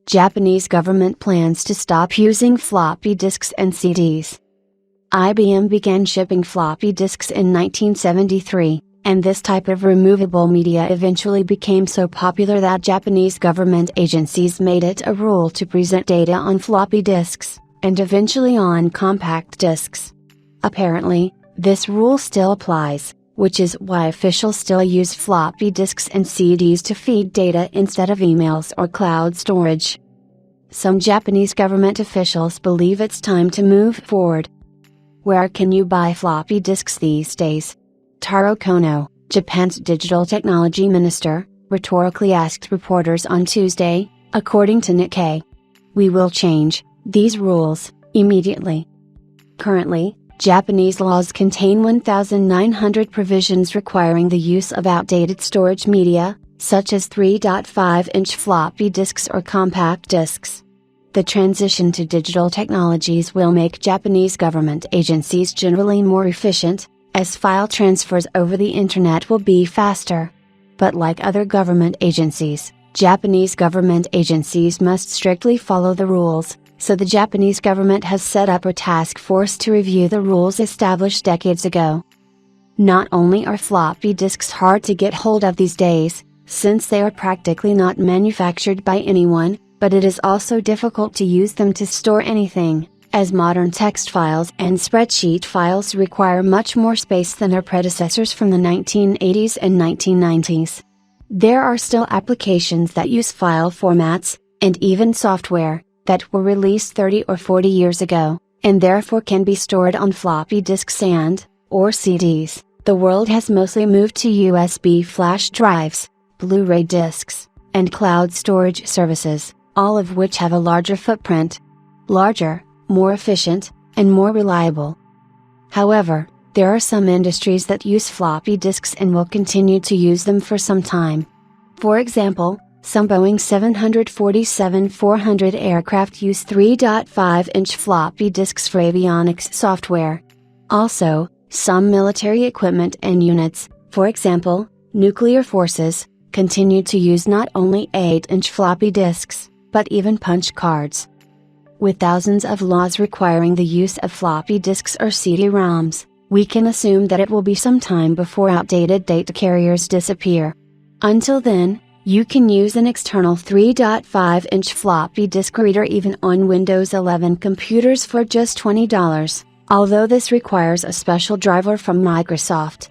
Japanese government plans to stop using floppy disks and CDs. IBM began shipping floppy disks in 1973, and this type of removable media eventually became so popular that Japanese government agencies made it a rule to present data on floppy disks, and eventually on compact disks. Apparently, this rule still applies, which is why officials still use floppy disks and CDs to feed data instead of emails or cloud storage. Some Japanese government officials believe it's time to move forward. Where can you buy floppy disks these days? Taro Kono, Japan's digital technology minister, rhetorically asked reporters on Tuesday, according to Nikkei. We will change these rules immediately. Currently, Japanese laws contain 1,900 provisions requiring the use of outdated storage media, such as 3.5-inch floppy disks or compact disks. The transition to digital technologies will make Japanese government agencies generally more efficient, as file transfers over the internet will be faster. But like other government agencies, Japanese government agencies must strictly follow the rules, so the Japanese government has set up a task force to review the rules established decades ago. Not only are floppy disks hard to get hold of these days, since they are practically not manufactured by anyone, but it is also difficult to use them to store anything, as modern text files and spreadsheet files require much more space than their predecessors from the 1980s and 1990s. There are still applications that use file formats, and even software, that were released 30 or 40 years ago, and therefore can be stored on floppy disks or CDs. The world has mostly moved to USB flash drives, Blu-ray discs, and cloud storage services, all of which have a larger footprint. Larger, more efficient, and more reliable. However, there are some industries that use floppy disks and will continue to use them for some time. For example, some Boeing 747-400 aircraft use 3.5-inch floppy disks for avionics software. Also, some military equipment and units, for example, nuclear forces, continue to use not only 8-inch floppy disks, but even punch cards. With thousands of laws requiring the use of floppy disks or CD-ROMs, we can assume that it will be some time before outdated data carriers disappear. Until then, you can use an external 3.5-inch floppy disk reader even on Windows 11 computers for just $20, although this requires a special driver from Microsoft.